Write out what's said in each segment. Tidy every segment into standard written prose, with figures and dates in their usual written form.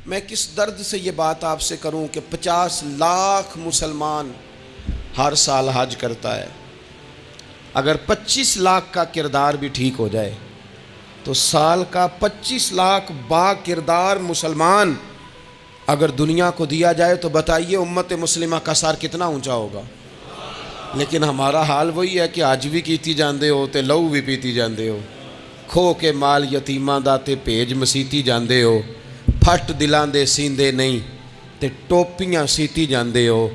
میں کس درد سے یہ بات آپ سے کروں کہ 50 لاکھ مسلمان ہر سال حج کرتا ہے. اگر 25 لاکھ کا کردار بھی ٹھیک ہو جائے تو سال کا 25 لاکھ با کردار مسلمان اگر دنیا کو دیا جائے تو بتائیے امت مسلمہ کا سر کتنا اونچا ہوگا. لیکن ہمارا حال وہی ہے کہ آج بھی کیتی جاندے ہو تے لہو بھی پیتی جاندے ہو, کھو کے مال یتیماں دا تے بھیج مسیتی جاندے ہو, پھٹ دلاں دے سیندے نہیں تے ٹوپیاں سیتی جاندے ہو,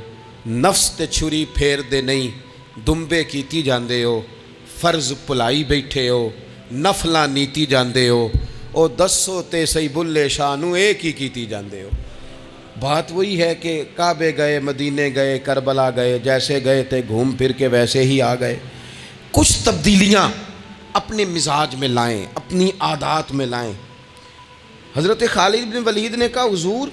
نفس تے چھری پھیر دے نہیں دمبے کیتی جاندے ہو, فرض پلائی بیٹھے ہو, نفلاں نیتی جاندے ہو, او دسو تے سی بلے شانو ایک ہی کیتی جاندے ہو. بات وہی ہے کہ کعبے گئے, مدینے گئے, کربلا گئے, جیسے گئے تھے گھوم پھر کے ویسے ہی آ گئے. کچھ تبدیلیاں اپنے مزاج میں لائیں, اپنی عادات میں لائیں. حضرت خالد بن ولید نے کہا حضور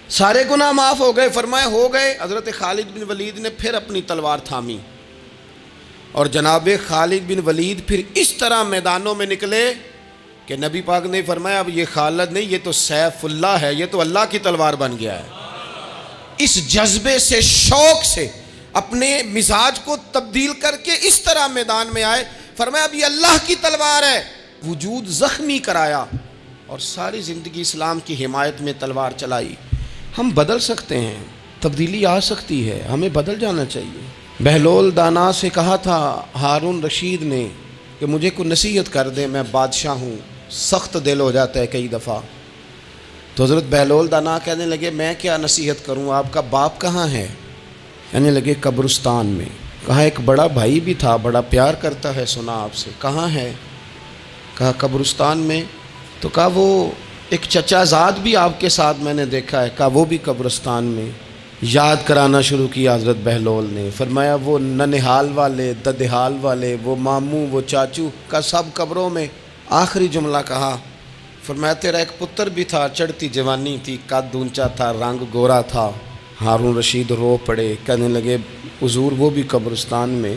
سارے گناہ معاف ہو گئے. فرمایا ہو گئے. حضرت خالد بن ولید نے پھر اپنی تلوار تھامی اور جناب خالد بن ولید پھر اس طرح میدانوں میں نکلے کہ نبی پاک نے فرمایا اب یہ خالد نہیں, یہ تو سیف اللہ ہے, یہ تو اللہ کی تلوار بن گیا ہے. اس جذبے سے, شوق سے اپنے مزاج کو تبدیل کر کے اس طرح میدان میں آئے. فرمایا اب یہ اللہ کی تلوار ہے. وجود زخمی کرایا اور ساری زندگی اسلام کی حمایت میں تلوار چلائی. ہم بدل سکتے ہیں, تبدیلی آ سکتی ہے, ہمیں بدل جانا چاہیے. بہلول دانا سے کہا تھا ہارون رشید نے کہ مجھے کوئی نصیحت کر دے, میں بادشاہ ہوں, سخت دل ہو جاتا ہے کئی دفعہ. تو حضرت بہلول دانا کہنے لگے میں کیا نصیحت کروں, آپ کا باپ کہاں ہے؟ کہنے لگے قبرستان میں. کہا ایک بڑا بھائی بھی تھا, بڑا پیار کرتا ہے, سنا آپ سے, کہاں ہے؟ کہا قبرستان میں. تو کہا وہ ایک چچا زاد بھی آپ کے ساتھ میں نے دیکھا ہے. کہا وہ بھی قبرستان میں. یاد کرانا شروع کیا حضرت بہلول نے. فرمایا وہ ننہال والے, ددہال والے, وہ ماموں, وہ چاچو کا سب قبروں میں. آخری جملہ کہا, فرمایا تیرا ایک پتر بھی تھا, چڑھتی جوانی تھی, قد اونچا تھا, رنگ گورا تھا. ہارون رشید رو پڑے, کہنے لگے حضور وہ بھی قبرستان میں.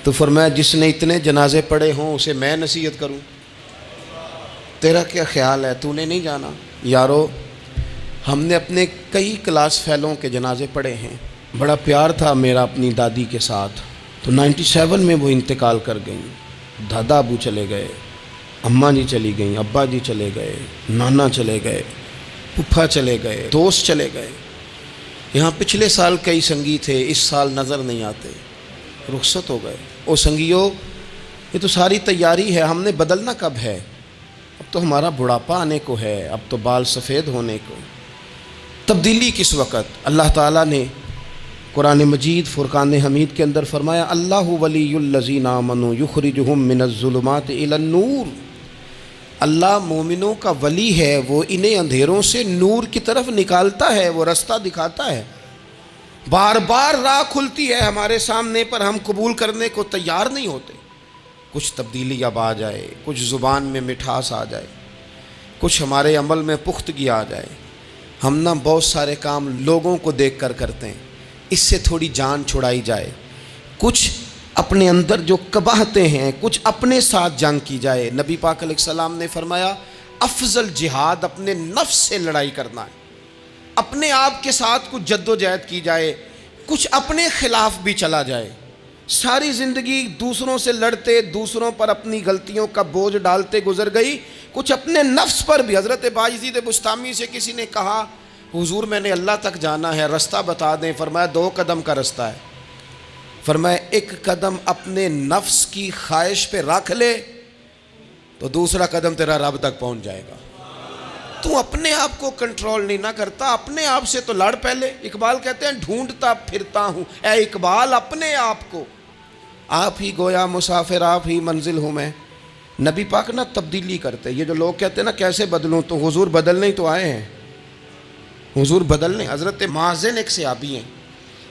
تو فرمایا جس نے اتنے جنازے پڑھے ہوں اسے میں نصیحت کروں, تیرا کیا خیال ہے, تو نے نہیں جانا؟ یارو ہم نے اپنے کئی کلاس فیلوں کے جنازے پڑھے ہیں. بڑا پیار تھا میرا اپنی دادی کے ساتھ. تو 97 میں وہ انتقال کر گئیں. دادا ابو چلے گئے, اماں جی چلی گئیں, ابا جی چلے گئے, نانا چلے گئے, پھپھا چلے گئے, دوست چلے گئے. یہاں پچھلے سال کئی سنگی تھے, اس سال نظر نہیں آتے, رخصت ہو گئے. او سنگیو یہ تو ساری تیاری ہے, ہم نے بدلنا کب ہے؟ اب تو ہمارا بڑھاپا آنے کو ہے, اب تو بال سفید ہونے کو. تبدیلی کس وقت؟ اللہ تعالیٰ نے قرآن مجید فرقان حمید کے اندر فرمایا اللہ ولی الذین آمنوا یخرجہم من الظلمات الی النور. اللہ مومنوں کا ولی ہے, وہ انہیں اندھیروں سے نور کی طرف نکالتا ہے, وہ رستہ دکھاتا ہے. بار بار راہ کھلتی ہے ہمارے سامنے پر ہم قبول کرنے کو تیار نہیں ہوتے. کچھ تبدیلی اب آ جائے, کچھ زبان میں مٹھاس آ جائے, کچھ ہمارے عمل میں پختگی آ جائے. ہم نہ بہت سارے کام لوگوں کو دیکھ کر کرتے ہیں, اس سے تھوڑی جان چھڑائی جائے. کچھ اپنے اندر جو قباہتیں ہیں کچھ اپنے ساتھ جنگ کی جائے. نبی پاک علیہ السلام نے فرمایا افضل جہاد اپنے نفس سے لڑائی کرنا ہے. اپنے آپ کے ساتھ کچھ جد و جہد کی جائے, کچھ اپنے خلاف بھی چلا جائے. ساری زندگی دوسروں سے لڑتے, دوسروں پر اپنی غلطیوں کا بوجھ ڈالتے گزر گئی, کچھ اپنے نفس پر بھی. حضرت بایزید بستامی سے کسی نے کہا حضور میں نے اللہ تک جانا ہے, رستہ بتا دیں. فرمایا 2 قدم کا رستہ ہے. فرمایا 1 قدم اپنے نفس کی خواہش پہ رکھ لے تو دوسرا قدم تیرا رب تک پہنچ جائے گا. تو اپنے آپ کو کنٹرول نہیں نہ کرتا, اپنے آپ سے تو لڑ پہلے. اقبال کہتے ہیں ڈھونڈتا پھرتا ہوں اے اقبال اپنے آپ کو, آپ ہی گویا مسافر آپ ہی منزل ہوں میں. نبی پاک نہ تبدیلی کرتے. یہ جو لوگ کہتے ہیں نا کیسے بدلوں, تو حضور بدلنے ہی تو آئے ہیں, حضور بدلنے. حضرت مازن ایک صحابی ہیں,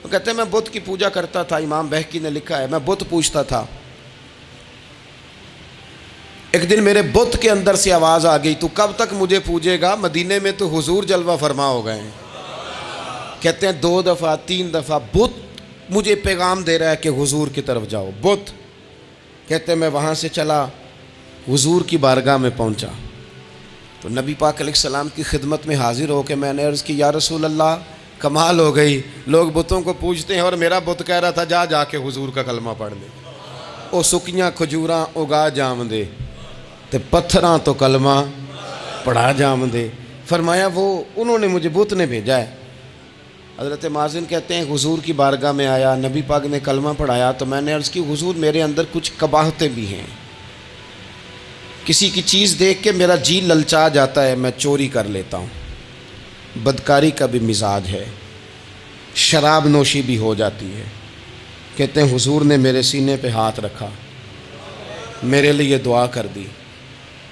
وہ کہتے ہیں میں بت کی پوجا کرتا تھا, امام بہقی نے لکھا ہے, میں بت پوجتا تھا. ایک دن میرے بت کے اندر سے آواز آ گئی تو کب تک مجھے پوجے گا, مدینے میں تو حضور جلوہ فرما ہو گئے ہیں. کہتے ہیں 2 دفعہ 3 دفعہ بت مجھے پیغام دے رہا ہے کہ حضور کی طرف جاؤ. بت کہتے ہیں میں وہاں سے چلا, حضور کی بارگاہ میں پہنچا. تو نبی پاک علیہ السلام کی خدمت میں حاضر ہو کے میں نے عرض کی یا رسول اللہ کمال ہو گئی، لوگ بتوں کو پوجتے ہیں اور میرا بت کہہ رہا تھا جا جا کے حضور کا کلمہ پڑھ لے، او سکیاں کھجوراں اگا جام دے تے پتھراں تو کلمہ پڑھا جام دے۔ فرمایا وہ انہوں نے مجھے بت نے بھیجا ہے۔ حضرت مازن کہتے ہیں حضور کی بارگاہ میں آیا، نبی پاک نے کلمہ پڑھایا تو میں نے عرض کی حضور میرے اندر کچھ قباحتیں بھی ہیں، کسی کی چیز دیکھ کے میرا جی للچا جاتا ہے، میں چوری کر لیتا ہوں، بدکاری کا بھی مزاج ہے، شراب نوشی بھی ہو جاتی ہے۔ کہتے ہیں حضور نے میرے سینے پہ ہاتھ رکھا، میرے لیے دعا کر دی۔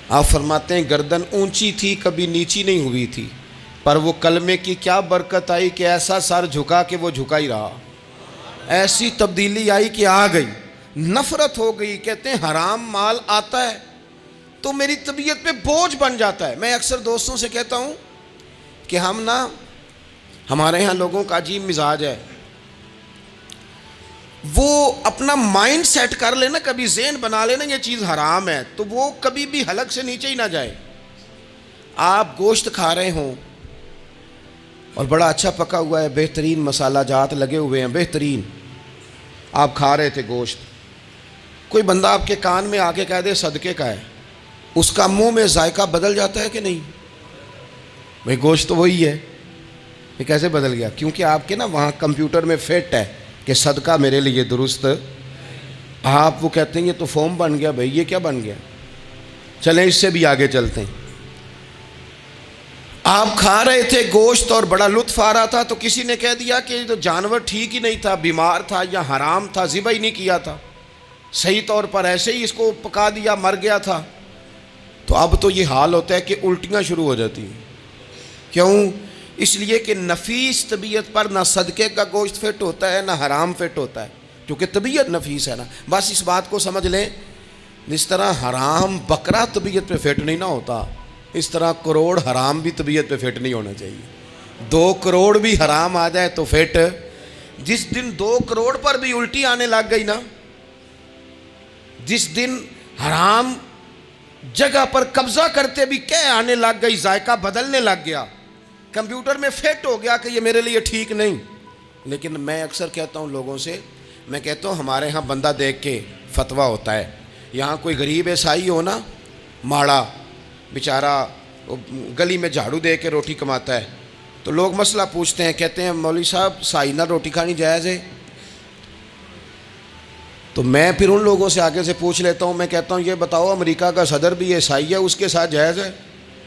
آپ فرماتے ہیں گردن اونچی تھی کبھی نیچی نہیں ہوئی تھی، پر وہ کلمے کی کیا برکت آئی کہ ایسا سر جھکا کہ وہ جھکا ہی رہا، ایسی تبدیلی آئی کہ آ گئی، نفرت ہو گئی۔ کہتے ہیں حرام مال آتا ہے تو میری طبیعت پہ بوجھ بن جاتا ہے۔ میں اکثر دوستوں سے کہتا ہوں کہ ہمارے ہاں لوگوں کا عجیب مزاج ہے، وہ اپنا مائنڈ سیٹ کر لینا، کبھی ذہن بنا لینا یہ چیز حرام ہے تو وہ کبھی بھی حلق سے نیچے ہی نہ جائے۔ آپ گوشت کھا رہے ہوں اور بڑا اچھا پکا ہوا ہے، بہترین مسالہ جات لگے ہوئے ہیں، بہترین، آپ کھا رہے تھے گوشت، کوئی بندہ آپ کے کان میں آ کے کہہ دے صدقے کا ہے، اس کا منہ میں ذائقہ بدل جاتا ہے کہ نہیں؟ بھئی گوشت تو وہی ہے، یہ کیسے بدل گیا؟ کیونکہ آپ کے نا وہاں کمپیوٹر میں فٹ ہے کہ صدقہ میرے لیے درست، آپ وہ کہتے ہیں یہ تو فارم بن گیا۔ بھئی یہ کیا بن گیا؟ چلیں اس سے بھی آگے چلتے ہیں۔ آپ کھا رہے تھے گوشت اور بڑا لطف آ رہا تھا تو کسی نے کہہ دیا کہ یہ تو جانور ٹھیک ہی نہیں تھا، بیمار تھا یا حرام تھا، ذبح ہی نہیں کیا تھا، صحیح طور پر ایسے ہی اس کو پکا دیا، مر گیا تھا۔ تو اب تو یہ حال ہوتا ہے کہ الٹیاں شروع ہو جاتی ہیں۔ کیوں؟ اس لیے کہ نفیس طبیعت پر نہ صدقے کا گوشت فٹ ہوتا ہے نہ حرام فٹ ہوتا ہے، کیونکہ طبیعت نفیس ہے نا۔ بس اس بات کو سمجھ لیں، جس طرح حرام بکرا طبیعت پہ فٹ نہیں نہ ہوتا، اس طرح کروڑ حرام بھی طبیعت پہ فٹ نہیں ہونا چاہیے۔ 2 کروڑ بھی حرام آ جائے تو فٹ، جس دن 2 کروڑ پر بھی الٹی آنے لگ گئی نا، جس دن حرام جگہ پر قبضہ کرتے بھی کہہ آنے لگ گئی، ذائقہ بدلنے لگ گیا، کمپیوٹر میں فٹ ہو گیا کہ یہ میرے لیے ٹھیک نہیں۔ لیکن میں اکثر کہتا ہوں لوگوں سے، میں کہتا ہوں ہمارے ہاں بندہ دیکھ کے فتویٰ ہوتا ہے، یہاں کوئی غریب عیسائی ہو نا، ماڑا بیچارہ گلی میں جھاڑو دے کے روٹی کماتا ہے، تو لوگ مسئلہ پوچھتے ہیں، کہتے ہیں مولوی صاحب سائنہ روٹی کھانی جائز ہے؟ تو میں پھر ان لوگوں سے آگے سے پوچھ لیتا ہوں، میں کہتا ہوں یہ بتاؤ امریکہ کا صدر بھی عیسائی ہے، اس کے ساتھ جائز ہے؟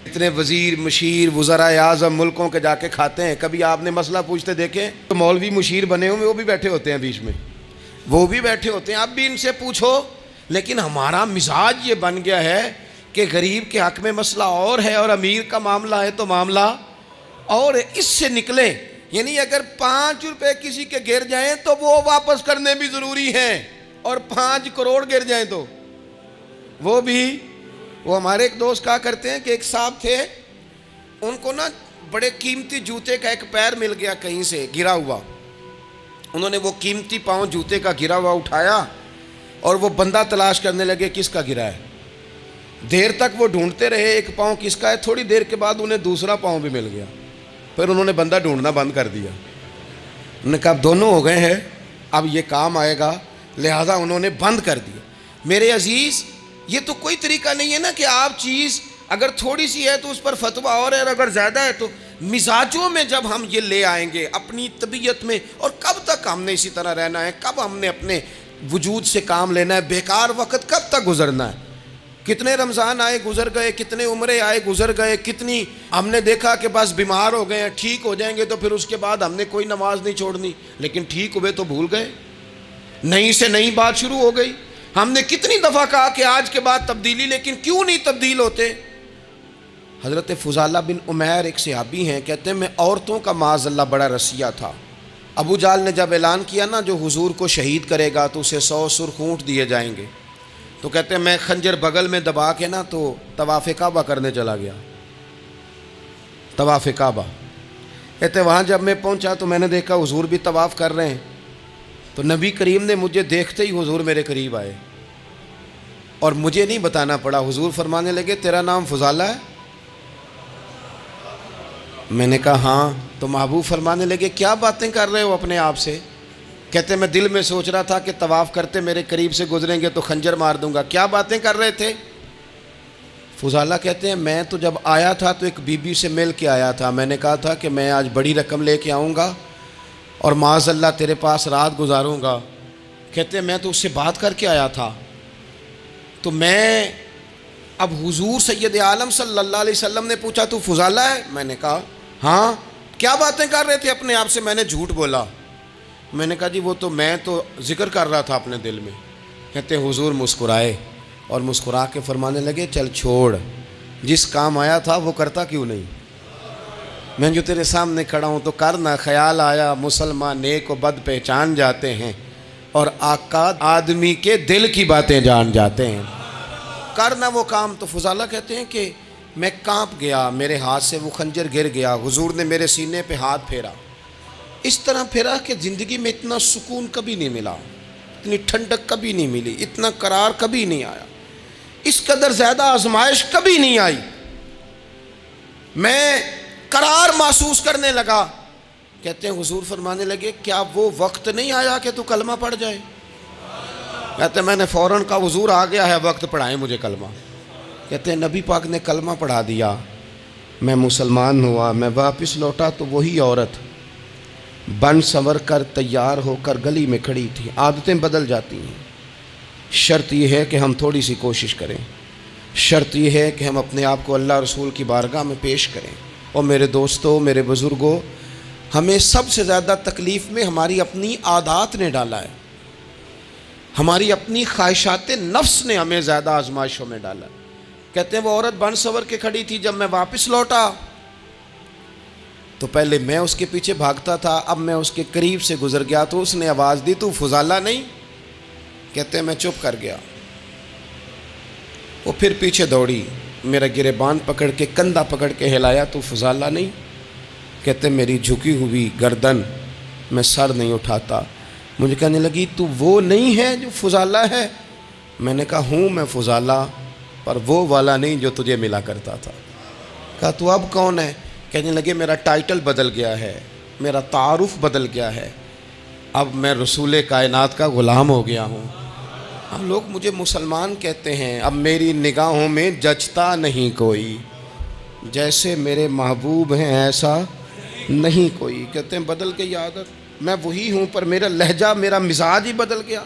اتنے وزیر مشیر وزرائے اعظم ملکوں کے جا کے کھاتے ہیں، کبھی آپ نے مسئلہ پوچھتے دیکھیں؟ تو مولوی مشیر بنے ہوئے وہ بھی بیٹھے ہوتے ہیں بیچ میں، وہ بھی بیٹھے ہوتے ہیں، اب بھی ان سے پوچھو۔ لیکن ہمارا مزاج یہ بن گیا ہے کہ غریب کے حق میں مسئلہ اور ہے اور امیر کا معاملہ ہے تو معاملہ اور اس سے نکلے، یعنی اگر 5 روپے کسی کے گر جائیں تو وہ واپس کرنے بھی ضروری ہیں، اور 5 کروڑ گر جائیں تو وہ بھی۔ وہ ہمارے ایک دوست کہا کرتے ہیں کہ ایک صاحب تھے، ان کو نا بڑے قیمتی جوتے کا ایک پیر مل گیا کہیں سے گرا ہوا، انہوں نے وہ قیمتی پاؤں جوتے کا گرا ہوا اٹھایا اور وہ بندہ تلاش کرنے لگے کس کا گرا ہے۔ دیر تک وہ ڈھونڈتے رہے ایک پاؤں کس کا ہے، تھوڑی دیر کے بعد انہیں دوسرا پاؤں بھی مل گیا، پھر انہوں نے بندہ ڈھونڈنا بند کر دیا۔ انہوں نے کہا اب دونوں ہو گئے ہیں، اب یہ کام آئے گا، لہذا انہوں نے بند کر دیا۔ میرے عزیز یہ تو کوئی طریقہ نہیں ہے نا کہ آپ چیز اگر تھوڑی سی ہے تو اس پر فتویٰ اور ہے، اور اگر زیادہ ہے تو مزاجوں میں جب ہم یہ لے آئیں گے اپنی طبیعت میں، اور کب تک ہم نے اسی طرح رہنا ہے، کب ہم نے اپنے وجود سے کام لینا ہے، بیکار وقت کب تک گزرنا ہے۔ کتنے رمضان آئے گزر گئے، کتنے عمرے آئے گزر گئے، کتنی ہم نے دیکھا کہ بس بیمار ہو گئے ہیں، ٹھیک ہو جائیں گے تو پھر اس کے بعد ہم نے کوئی نماز نہیں چھوڑنی، لیکن ٹھیک ہوئے تو بھول گئے، نئی سے نئی بات شروع ہو گئی۔ ہم نے کتنی دفعہ کہا کہ آج کے بعد تبدیلی، لیکن کیوں نہیں تبدیل ہوتے؟ حضرت فضالہ بن عمیر ایک صحابی ہیں، کہتے ہیں میں عورتوں کا معاذ اللہ بڑا رسیہ تھا۔ ابو جہل نے جب اعلان کیا نا جو حضور کو شہید کرے گا تو اسے 100 سرخ اونٹ دیے جائیں گے، تو کہتے ہیں میں خنجر بغل میں دبا کے نا تو طواف کعبہ کرنے چلا گیا، طواف کعبہ۔ کہتے وہاں جب میں پہنچا تو میں نے دیکھا حضور بھی طواف کر رہے ہیں، تو نبی کریم نے مجھے دیکھتے ہی حضور میرے قریب آئے، اور مجھے نہیں بتانا پڑا، حضور فرمانے لگے تیرا نام فضالہ ہے؟ میں نے کہا ہاں. تو محبوب فرمانے لگے کیا باتیں کر رہے ہو اپنے آپ سے؟ کہتے میں دل میں سوچ رہا تھا کہ طواف کرتے میرے قریب سے گزریں گے تو خنجر مار دوں گا. کیا باتیں کر رہے تھے؟ فضالہ کہتے ہیں میں تو جب آیا تھا تو ایک بی بی سے مل کے آیا تھا. میں نے کہا تھا کہ میں آج بڑی رقم لے کے آؤں گا اور معاذ اللہ تیرے پاس رات گزاروں گا. کہتے ہیں میں تو اس سے بات کر کے آیا تھا. تو میں اب حضور سید عالم صلی اللہ علیہ وسلم نے پوچھا تو فضالہ ہے؟ میں نے کہا ہاں. کیا باتیں کر رہے تھے اپنے آپ سے؟ میں نے جھوٹ بولا. میں نے کہا جی وہ تو میں تو ذکر کر رہا تھا اپنے دل میں. کہتے ہیں حضور مسکرائے اور مسکرا کے فرمانے لگے چل چھوڑ، جس کام آیا تھا وہ کرتا کیوں نہیں؟ میں جو تیرے سامنے کھڑا ہوں تو کرنا. خیال آیا مسلمان نیک و بد پہچان جاتے ہیں اور آقا آدمی کے دل کی باتیں جان جاتے ہیں. کرنا وہ کام. تو فضالہ کہتے ہیں کہ میں کانپ گیا، میرے ہاتھ سے وہ خنجر گر گیا. حضور نے میرے سینے پہ ہاتھ پھیرا، اس طرح پھیرا کہ زندگی میں اتنا سکون کبھی نہیں ملا، اتنی ٹھنڈک کبھی نہیں ملی، اتنا قرار کبھی نہیں آیا، اس قدر زیادہ آزمائش کبھی نہیں آئی. میں قرار محسوس کرنے لگا. کہتے ہیں حضور فرمانے لگے کیا وہ وقت نہیں آیا کہ تو کلمہ پڑھ جائے؟ کہتے ہیں میں نے فوراً کہا حضور آ گیا ہے وقت، پڑھائیں مجھے کلمہ. کہتے ہیں نبی پاک نے کلمہ پڑھا دیا، میں مسلمان ہوا. میں واپس لوٹا تو وہی عورت بن سنور کر تیار ہو کر گلی میں کھڑی تھی. عادتیں بدل جاتی ہیں. شرط یہ ہے کہ ہم تھوڑی سی کوشش کریں. شرط یہ ہے کہ ہم اپنے آپ کو اللہ رسول کی بارگاہ میں پیش کریں. اور میرے دوستوں، میرے بزرگوں، ہمیں سب سے زیادہ تکلیف میں ہماری اپنی عادات نے ڈالا ہے، ہماری اپنی خواہشات نفس نے ہمیں زیادہ آزمائشوں میں ڈالا. کہتے ہیں وہ عورت بن سنور کے کھڑی تھی. جب میں واپس لوٹا تو پہلے میں اس کے پیچھے بھاگتا تھا، اب میں اس کے قریب سے گزر گیا تو اس نے آواز دی تو فضالہ نہیں؟ کہتے ہیں میں چپ کر گیا. وہ پھر پیچھے دوڑی، میرا گریبان پکڑ کے کندھا پکڑ کے ہلایا تو فضالہ نہیں؟ کہتے ہیں میری جھکی ہوئی گردن، میں سر نہیں اٹھاتا. مجھے کہنے لگی تو وہ نہیں ہے جو فضالہ ہے؟ میں نے کہا ہوں میں فضالہ، پر وہ والا نہیں جو تجھے ملا کرتا تھا. کہا تو اب کون ہے؟ کہنے لگے میرا ٹائٹل بدل گیا ہے، میرا تعارف بدل گیا ہے، اب میں رسول کائنات کا غلام ہو گیا ہوں. اب لوگ مجھے مسلمان کہتے ہیں. اب میری نگاہوں میں جچتا نہیں کوئی، جیسے میرے محبوب ہیں ایسا نہیں کوئی. کہتے ہیں بدل گئی عادت، میں وہی ہوں پر میرا لہجہ، میرا مزاج ہی بدل گیا.